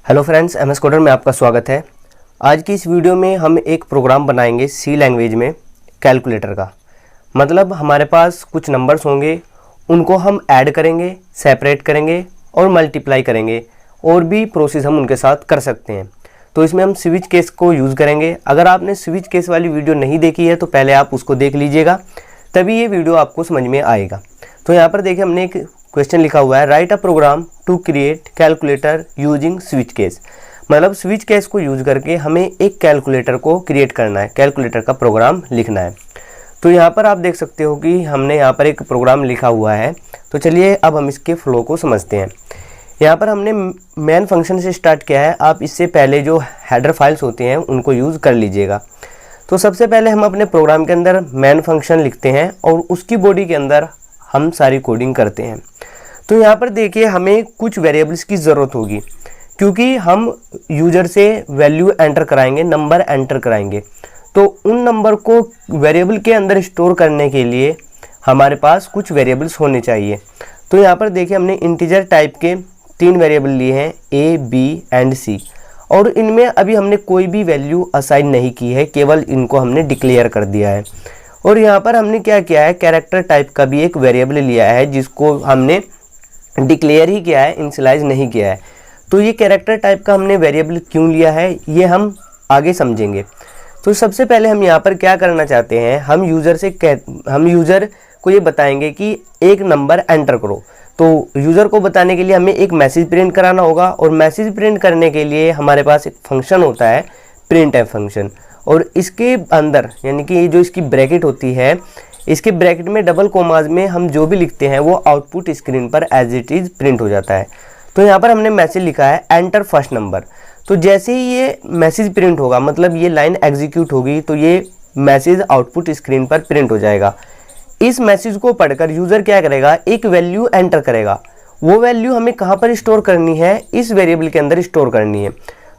Hello friends, MS coder में आपका स्वागत है। आज की इस वीडियो में हम एक प्रोग्राम बनाएंगे सी लैंग्वेज में कैलकुलेटर का। मतलब हमारे पास कुछ नंबर्स होंगे, उनको हम ऐड करेंगे, सेपरेट करेंगे और मल्टीप्लाई करेंगे, और भी प्रोसेस हम उनके साथ कर सकते हैं। तो इसमें हम स्विच केस को यूज़ करेंगे। अगर आपने स्विच केस वाली वीडियो नहीं देखी है तो पहले आप उसको देख लीजिएगा, तभी ये वीडियो आपको समझ में आएगा। तो यहाँ पर देखिए हमने एक क्वेश्चन लिखा हुआ है, write a program to create calculator using switch case. मतलब स्विच केस को यूज करके हमें एक कैलकुलेटर को क्रिएट करना है, कैलकुलेटर का प्रोग्राम लिखना है। तो यहाँ पर आप देख सकते हो कि हमने यहाँ पर एक प्रोग्राम लिखा हुआ है। तो चलिए अब हम इसके फ्लो को समझते हैं। यहाँ पर हमने मेन फंक्शन से स्टार्ट किया है। आप इससे पहले जो हेडर फाइल्स होते हैं उनको यूज़ कर लीजिएगा। तो सबसे पहले हम अपने प्रोग्राम के अंदर मेन फंक्शन लिखते हैं और उसकी बॉडी के अंदर हम सारी कोडिंग करते हैं। तो यहाँ पर देखिए हमें कुछ वेरिएबल्स की ज़रूरत होगी, क्योंकि हम यूज़र से वैल्यू एंटर कराएंगे, नंबर एंटर कराएंगे। तो उन नंबर को वेरिएबल के अंदर स्टोर करने के लिए हमारे पास कुछ वेरिएबल्स होने चाहिए। तो यहाँ पर देखिए हमने इंटीजर टाइप के 3 वेरिएबल लिए हैं, ए, बी एंड सी, और इनमें अभी हमने कोई भी वैल्यू असाइन नहीं की है, केवल इनको हमने डिक्लेयर कर दिया है। और यहाँ पर हमने क्या किया है, कैरेक्टर टाइप का भी एक वेरिएबल लिया है, जिसको हमने डिक्लेयर ही किया है, इनिशियलाइज नहीं किया है। तो ये कैरेक्टर टाइप का हमने वेरिएबल क्यों लिया है ये हम आगे समझेंगे। तो सबसे पहले हम यहाँ पर क्या करना चाहते हैं, हम यूज़र को ये बताएंगे कि एक नंबर एंटर करो। तो यूज़र को बताने के लिए हमें एक मैसेज प्रिंट कराना होगा, और मैसेज प्रिंट करने के लिए हमारे पास एक फंक्शन होता है प्रिंटफ फंक्शन। और इसके अंदर यानी कि जो इसकी ब्रैकेट होती है, इसके ब्रैकेट में डबल कोमाज में हम जो भी लिखते हैं वो आउटपुट स्क्रीन पर एज इट इज़ प्रिंट हो जाता है। तो यहाँ पर हमने मैसेज लिखा है एंटर फर्स्ट नंबर। तो जैसे ही ये मैसेज प्रिंट होगा, मतलब ये लाइन एग्जीक्यूट होगी, तो ये मैसेज आउटपुट स्क्रीन पर प्रिंट हो जाएगा। इस मैसेज को पढ़कर यूज़र क्या करेगा, एक वैल्यू एंटर करेगा। वो वैल्यू हमें कहाँ पर स्टोर करनी है, इस वेरिएबल के अंदर स्टोर करनी है।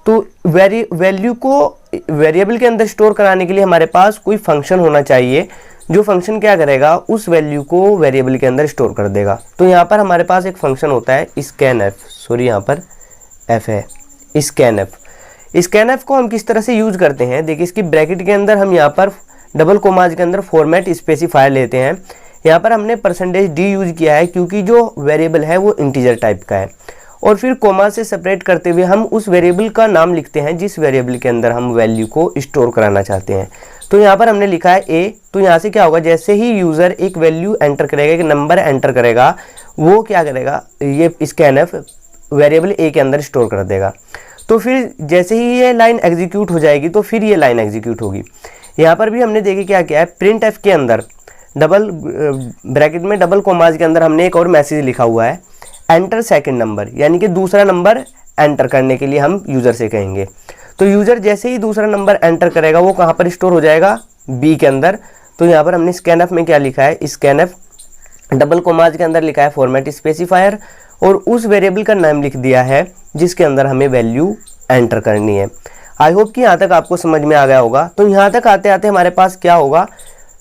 तो वैल्यू को वेरिएबल के अंदर स्टोर कराने के लिए हमारे पास कोई फंक्शन होना चाहिए, जो फंक्शन क्या करेगा, उस वैल्यू को वेरिएबल के अंदर स्टोर कर देगा। तो यहाँ पर हमारे पास एक फंक्शन होता है स्कैनएफ, यहाँ पर एफ है, स्कैनएफ। स्कैनएफ को हम किस तरह से यूज करते हैं, देखिए इसकी ब्रैकेट के अंदर हम यहाँ पर डबल कोमाज के अंदर फॉर्मेट स्पेसिफायर लेते हैं। यहाँ पर हमने %d यूज किया है, क्योंकि जो वेरिएबल है वो इंटीजर टाइप का है। और फिर कोमा से सेपरेट करते हुए हम उस वेरिएबल का नाम लिखते हैं जिस वेरिएबल के अंदर हम वैल्यू को स्टोर कराना चाहते हैं। तो यहाँ पर हमने लिखा है ए। तो यहाँ से क्या होगा, जैसे ही यूज़र एक वैल्यू एंटर करेगा, एक नंबर एंटर करेगा, वो क्या करेगा, ये स्कैनएफ वेरिएबल ए के अंदर स्टोर कर देगा। तो फिर जैसे ही ये लाइन एग्जीक्यूट हो जाएगी तो फिर ये लाइन एग्जीक्यूट होगी। यहाँ पर भी हमने देखिए क्या किया है, प्रिंट एफ के अंदर डबल ब्रैकेट में डबल कोमाज के अंदर हमने एक और मैसेज लिखा हुआ है, एंटर सेकंड नंबर, यानी कि दूसरा नंबर एंटर करने के लिए हम यूज़र से कहेंगे। तो यूज़र जैसे ही दूसरा नंबर एंटर करेगा वो कहाँ पर स्टोर हो जाएगा, बी के अंदर। तो यहाँ पर हमने स्कैनएफ में क्या लिखा है, स्कैनएफ डबल कोमाज के अंदर लिखा है फॉर्मेट स्पेसिफायर, और उस वेरिएबल का नाम लिख दिया है जिसके अंदर हमें वैल्यू एंटर करनी है। आई होप कि यहाँ तक आपको समझ में आ गया होगा। तो यहाँ तक आते आते हमारे पास क्या होगा,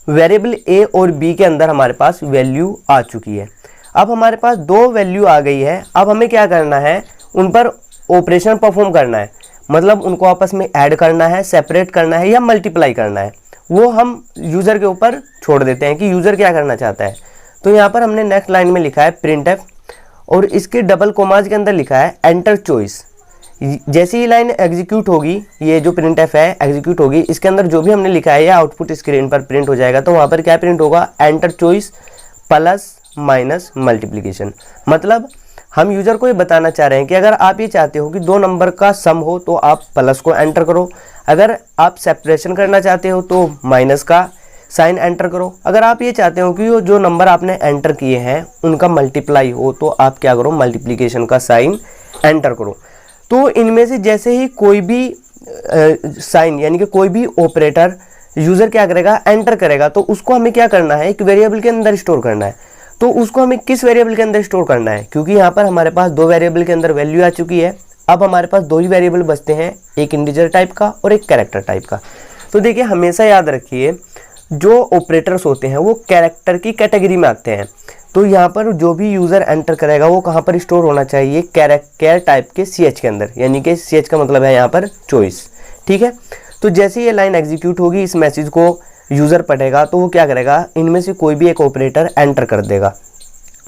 वेरिएबल ए और बी के अंदर हमारे पास वैल्यू आ चुकी है। अब हमारे पास 2 वैल्यू आ गई है। अब हमें क्या करना है, उन पर ऑपरेशन परफॉर्म करना है, मतलब उनको आपस में ऐड करना है, सेपरेट करना है या मल्टीप्लाई करना है। वो हम यूज़र के ऊपर छोड़ देते हैं कि यूज़र क्या करना चाहता है। तो यहाँ पर हमने नेक्स्ट लाइन में लिखा है प्रिंटफ, और इसके डबल कोमाज के अंदर लिखा है एंटर चॉइस। जैसे ही लाइन एग्जीक्यूट होगी, ये जो प्रिंटफ है एग्जीक्यूट होगी, इसके अंदर जो भी हमने लिखा है या आउटपुट स्क्रीन पर प्रिंट हो जाएगा। तो वहाँ पर क्या प्रिंट होगा, enter choice plus minus multiplication. मतलब हम यूज़र को ये बताना चाह रहे हैं कि अगर आप ये चाहते हो कि 2 नंबर का सम हो तो आप प्लस को एंटर करो, अगर आप सेपरेशन करना चाहते हो तो माइनस का साइन एंटर करो, अगर आप ये चाहते हो कि जो नंबर आपने एंटर किए हैं उनका मल्टीप्लाई हो तो आप क्या करो, मल्टीप्लिकेशन का साइन एंटर करो। तो इनमें से जैसे ही कोई भी साइन यानी कि कोई भी ऑपरेटर यूज़र क्या करेगा, एंटर करेगा, तो उसको हमें क्या करना है, एक वेरिएबल के अंदर स्टोर करना है। तो उसको हमें किस वेरिएबल के अंदर स्टोर करना है, क्योंकि यहाँ पर हमारे पास 2 वेरिएबल के अंदर वैल्यू आ चुकी है। अब हमारे पास 2 ही वेरिएबल बचते हैं, एक इंटीजर टाइप का और एक कैरेक्टर टाइप का। तो देखिए हमेशा याद रखिए, जो ऑपरेटर्स होते हैं वो कैरेक्टर की कैटेगरी में आते हैं। तो यहाँ पर जो भी यूज़र एंटर करेगा वो कहाँ पर स्टोर होना चाहिए, कैर टाइप के CH के अंदर, यानी कि CH का मतलब है यहाँ पर चॉइस। ठीक है, तो जैसे ये लाइन एग्जीक्यूट होगी, इस मैसेज को यूज़र पढ़ेगा तो वो क्या करेगा, इनमें से कोई भी एक ऑपरेटर एंटर कर देगा।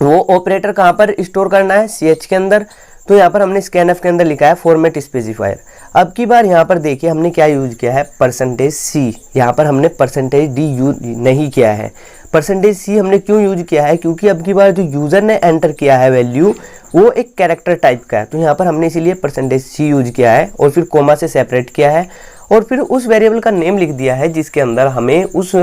वो ऑपरेटर कहाँ पर स्टोर करना है, CH के अंदर। तो यहाँ पर हमने स्कैनफ के अंदर लिखा है फॉर्मेट स्पेसिफायर। अब की बार यहाँ पर देखिए हमने क्या यूज किया है, %C। यहाँ पर हमने %D यूज नहीं किया है। %C हमने क्यों यूज किया है, क्योंकि अब की बार जो यूज़र ने एंटर किया है वैल्यू वो एक कैरेक्टर टाइप का है, तो यहाँ पर हमने इसीलिए %C यूज किया है और फिर कोमा से सेपरेट किया है और फिर उस वेरिएबल का नेम लिख दिया है जिसके अंदर हमें उस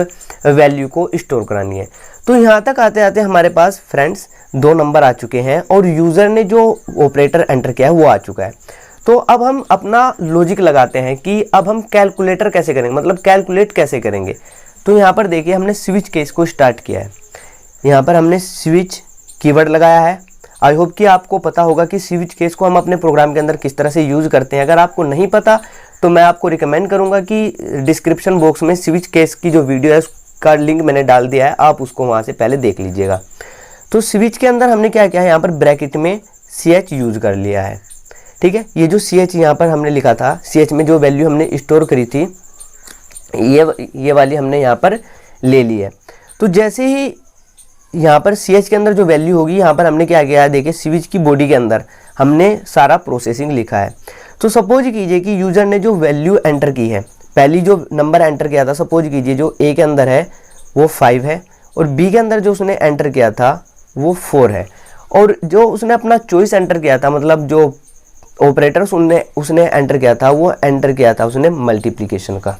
वैल्यू को स्टोर करानी है। तो यहाँ तक आते आते हमारे पास फ्रेंड्स 2 नंबर आ चुके हैं और यूज़र ने जो ऑपरेटर एंटर किया है वो आ चुका है। तो अब हम अपना लॉजिक लगाते हैं कि अब हम कैलकुलेटर कैसे करेंगे, मतलब कैलकुलेट कैसे करेंगे। तो यहाँ पर देखिए हमने स्विच केस को स्टार्ट किया है। यहाँ पर हमने स्विच कीवर्ड लगाया है। आई होप कि आपको पता होगा कि स्विच केस को हम अपने प्रोग्राम के अंदर किस तरह से यूज़ करते हैं। अगर आपको नहीं पता तो मैं आपको रिकमेंड करूँगा कि डिस्क्रिप्शन बॉक्स में स्विच केस की जो वीडियो है उसका लिंक मैंने डाल दिया है, आप उसको वहाँ से पहले देख लीजिएगा। तो स्विच के अंदर हमने क्या किया है, यहाँ पर ब्रैकेट में CH यूज़ कर लिया है। ठीक है, ये जो CH यहाँ पर हमने लिखा था, CH में जो वैल्यू हमने स्टोर करी थी ये वाली हमने यहाँ पर ले ली है। तो जैसे ही यहाँ पर CH के अंदर जो वैल्यू होगी, यहाँ पर हमने क्या किया है, देखिए स्विच की बॉडी के अंदर हमने सारा प्रोसेसिंग लिखा है। तो सपोज कीजिए कि यूज़र ने जो वैल्यू एंटर की है, पहली जो नंबर एंटर किया था, सपोज कीजिए जो A के अंदर है वो 5 है और B के अंदर जो उसने एंटर किया था वो 4 है, और जो उसने अपना चॉइस एंटर किया था, मतलब जो ऑपरेटर्स उसने एंटर किया था वो एंटर किया था उसने मल्टीप्लिकेशन का।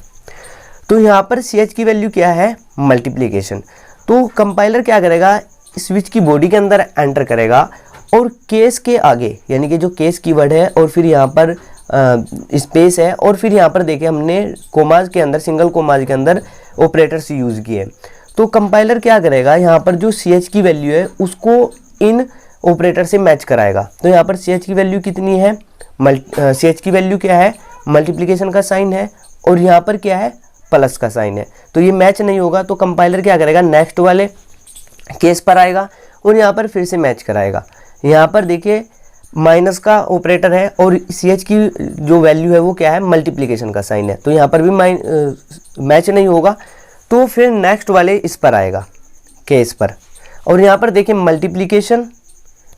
तो यहाँ पर CH की वैल्यू क्या है, मल्टीप्लिकेशन। तो कंपाइलर क्या करेगा, स्विच की बॉडी के अंदर एंटर करेगा और केस के आगे, यानी कि जो केस कीवर्ड है और फिर यहाँ पर स्पेस है और फिर यहाँ पर देखिए हमने कोमाज के अंदर, सिंगल कोमाज के अंदर ऑपरेटर्स यूज़ किए। तो कंपाइलर क्या करेगा, यहाँ पर जो CH की वैल्यू है उसको इन ऑपरेटर से मैच कराएगा। तो यहाँ पर CH की वैल्यू कितनी है, CH की वैल्यू क्या है, मल्टीप्लिकेशन का साइन है और यहाँ पर क्या है, प्लस का साइन है। तो ये मैच नहीं होगा, तो कंपाइलर क्या करेगा, नेक्स्ट वाले केस पर आएगा और यहाँ पर फिर से मैच कराएगा। यहाँ पर देखिए माइनस का ऑपरेटर है और CH की जो वैल्यू है वो क्या है, मल्टीप्लिकेशन का साइन है, तो यहाँ पर भी मैच नहीं होगा। तो फिर नेक्स्ट वाले इस पर आएगा, केस पर, और यहाँ पर देखिए मल्टीप्लिकेशन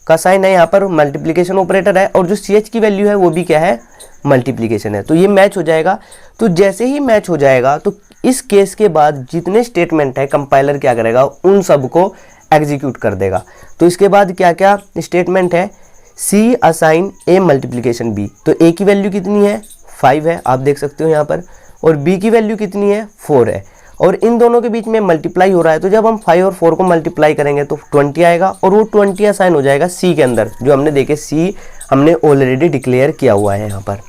का साइन है, यहाँ पर मल्टीप्लिकेशन ऑपरेटर है और जो CH की वैल्यू है वो भी क्या है, मल्टीप्लिकेशन है, तो ये मैच हो जाएगा। तो जैसे ही मैच हो जाएगा तो इस केस के बाद जितने स्टेटमेंट है कंपाइलर क्या करेगा, उन सब को एग्जीक्यूट कर देगा। तो इसके बाद क्या क्या स्टेटमेंट है, C assign A multiplication B। तो A की वैल्यू कितनी है, 5 है, आप देख सकते हो यहाँ पर, और B की वैल्यू कितनी है, 4 है, और इन दोनों के बीच में मल्टीप्लाई हो रहा है। तो जब हम 5 और 4 को मल्टीप्लाई करेंगे तो 20 आएगा और वो 20 असाइन हो जाएगा C के अंदर, जो हमने देखे C हमने ऑलरेडी डिक्लेयर किया हुआ है यहाँ पर।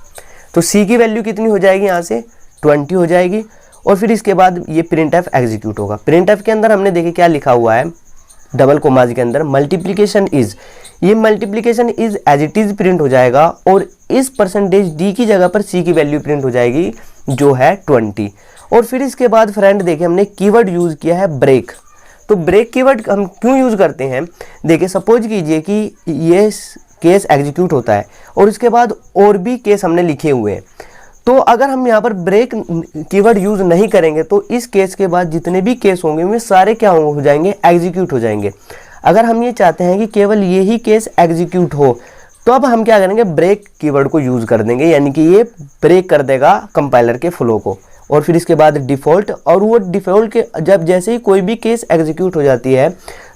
तो C की वैल्यू कितनी हो जाएगी, यहाँ से 20 हो जाएगी और फिर इसके बाद ये printf एग्जीक्यूट होगा। printf के अंदर हमने देखे क्या लिखा हुआ है, डबल कोमाज के अंदर मल्टीप्लिकेशन इज, ये multiplication is as it is print हो जाएगा और इस %D की जगह पर C की वैल्यू प्रिंट हो जाएगी जो है 20। और फिर इसके बाद फ्रेंड देखिए हमने कीवर्ड यूज़ किया है ब्रेक। तो ब्रेक कीवर्ड हम क्यों यूज़ करते हैं, देखिए सपोज कीजिए कि ये केस एग्जीक्यूट होता है और इसके बाद और भी केस हमने लिखे हुए हैं। तो अगर हम यहाँ पर ब्रेक कीवर्ड यूज़ नहीं करेंगे तो इस केस के बाद जितने भी केस होंगे वे सारे क्या हो जाएंगे, एग्जीक्यूट हो जाएंगे। अगर हम ये चाहते हैं कि केवल यही केस एग्जीक्यूट हो तो अब हम क्या करेंगे, ब्रेक कीवर्ड को यूज़ कर देंगे, यानी कि ये ब्रेक कर देगा कंपाइलर के फ्लो को। और फिर इसके बाद डिफ़ॉल्ट, और वो डिफ़ॉल्ट के जब जैसे ही कोई भी केस एग्जीक्यूट हो जाती है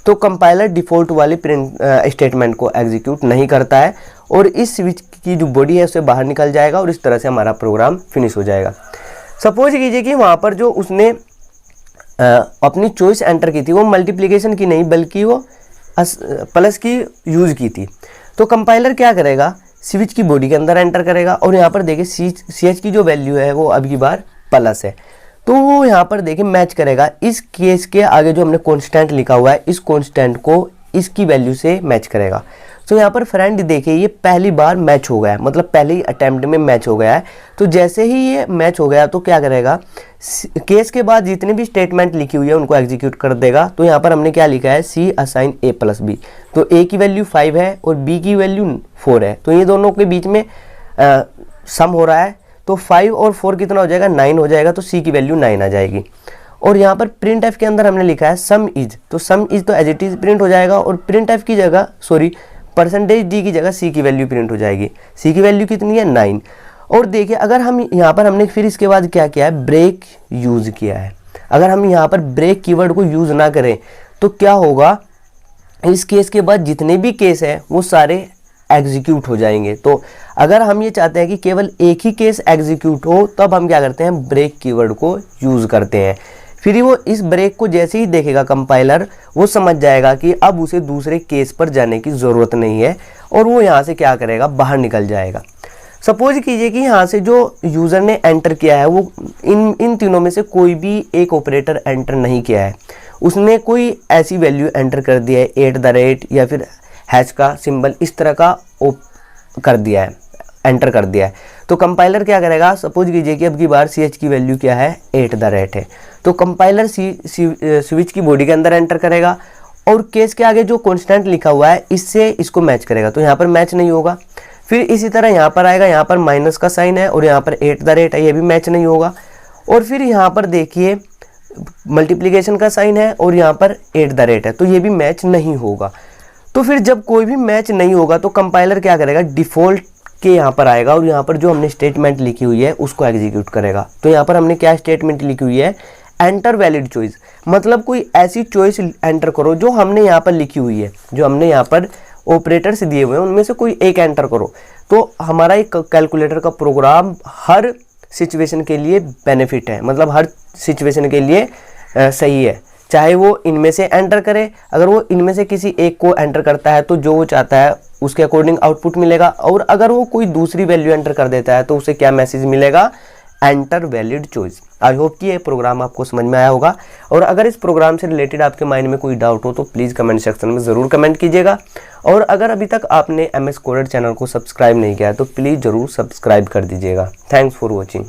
तो कंपाइलर डिफ़ॉल्ट वाली प्रिंट स्टेटमेंट को एग्जीक्यूट नहीं करता है और इस स्विच की जो बॉडी है उससे बाहर निकल जाएगा और इस तरह से हमारा प्रोग्राम फिनिश हो जाएगा। सपोज कीजिए कि वहाँ पर जो उसने अपनी चॉइस एंटर की थी वो मल्टीप्लिकेशन की नहीं बल्कि वो प्लस की यूज़ की थी। तो कंपाइलर क्या करेगा, स्विच की बॉडी के अंदर एंटर करेगा और यहाँ पर देखिए CH की जो वैल्यू है वो अब की बार प्लस है, तो वो यहाँ पर देखिए मैच करेगा। इस केस के आगे जो हमने कांस्टेंट लिखा हुआ है इस कांस्टेंट को इसकी वैल्यू से मैच करेगा। तो यहाँ पर फ्रेंड देखिए ये पहली बार मैच हो गया है, मतलब पहले ही अटेम्प्ट में मैच हो गया है। तो जैसे ही ये मैच हो गया तो क्या करेगा, केस के बाद जितनी भी स्टेटमेंट लिखी हुई है उनको एग्जीक्यूट कर देगा। तो यहाँ पर हमने क्या लिखा है, सी असाइन ए प्लस बी। तो ए की वैल्यू 5 है और बी की वैल्यू 4 है, तो ये दोनों के बीच में सम हो रहा है। तो 5 और 4 कितना हो जाएगा, 9 हो जाएगा। तो सी की वैल्यू 9 आ जाएगी। और यहाँ पर प्रिंट एफ के अंदर हमने लिखा है सम इज, तो सम इज तो एज इट इज प्रिंट हो जाएगा और प्रिंट एफ की जगह परसेंटेज डी की जगह सी की वैल्यू प्रिंट हो जाएगी। सी की वैल्यू कितनी है, 9। और देखिए अगर हम यहाँ पर हमने फिर इसके बाद क्या किया है, ब्रेक यूज किया है। अगर हम यहाँ पर ब्रेक कीवर्ड को यूज ना करें तो क्या होगा, इस केस के बाद जितने भी केस हैं वो सारे एग्जीक्यूट हो जाएंगे। तो अगर हम ये चाहते हैं कि केवल एक ही केस एग्जीक्यूट हो तब हम क्या करते हैं, ब्रेक कीवर्ड को यूज करते हैं। फिर वो इस ब्रेक को जैसे ही देखेगा कंपाइलर, वो समझ जाएगा कि अब उसे दूसरे केस पर जाने की ज़रूरत नहीं है और वो यहाँ से क्या करेगा, बाहर निकल जाएगा। सपोज कीजिए कि यहाँ से जो यूज़र ने एंटर किया है वो इन तीनों में से कोई भी एक ऑपरेटर एंटर नहीं किया है, उसने कोई ऐसी वैल्यू एंटर कर दिया है @ या फिर हैश का सिंबल इस तरह का कर दिया है, एंटर कर दिया है। तो कंपाइलर क्या करेगा, सपोज कीजिए कि अब की बार ch की वैल्यू क्या है, @ है। तो कंपाइलर स्विच की बॉडी के अंदर एंटर करेगा और केस के आगे जो कांस्टेंट लिखा हुआ है इससे इसको मैच करेगा। तो यहाँ पर मैच नहीं होगा। फिर इसी तरह यहाँ पर आएगा, यहाँ पर माइनस का साइन है और यहाँ पर @ है, ये भी मैच नहीं होगा। और फिर यहाँ पर देखिए मल्टीप्लिकेशन का साइन है और यहाँ पर @ है, तो ये भी मैच नहीं होगा। तो फिर जब कोई भी मैच नहीं होगा तो कंपाइलर क्या करेगा, डिफ़ॉल्ट के यहाँ पर आएगा और यहाँ पर जो हमने स्टेटमेंट लिखी हुई है उसको एग्जीक्यूट करेगा। तो यहाँ पर हमने क्या स्टेटमेंट लिखी हुई है, एंटर वैलिड चॉइस, मतलब कोई ऐसी चॉइस एंटर करो जो हमने यहाँ पर लिखी हुई है, जो हमने यहाँ पर ऑपरेटर्स दिए हुए हैं उनमें से कोई एक एंटर करो। तो हमारा एक कैलकुलेटर का प्रोग्राम हर सिचुएशन के लिए बेनिफिट है, मतलब हर सिचुएशन के लिए सही है। चाहे वो इनमें से एंटर करे, अगर वो इनमें से किसी एक को एंटर करता है तो जो वो चाहता है उसके अकॉर्डिंग आउटपुट मिलेगा, और अगर वो कोई दूसरी वैल्यू एंटर कर देता है तो उसे क्या मैसेज मिलेगा, enter valid choice. I hope कि ये प्रोग्राम आपको समझ में आया होगा। और अगर इस प्रोग्राम से रिलेटेड आपके माइंड में कोई डाउट हो तो प्लीज़ कमेंट सेक्शन में ज़रूर कमेंट कीजिएगा। और अगर अभी तक आपने MS Coded चैनल को सब्सक्राइब नहीं किया है तो प्लीज़ ज़रूर सब्सक्राइब कर दीजिएगा। Thanks for watching.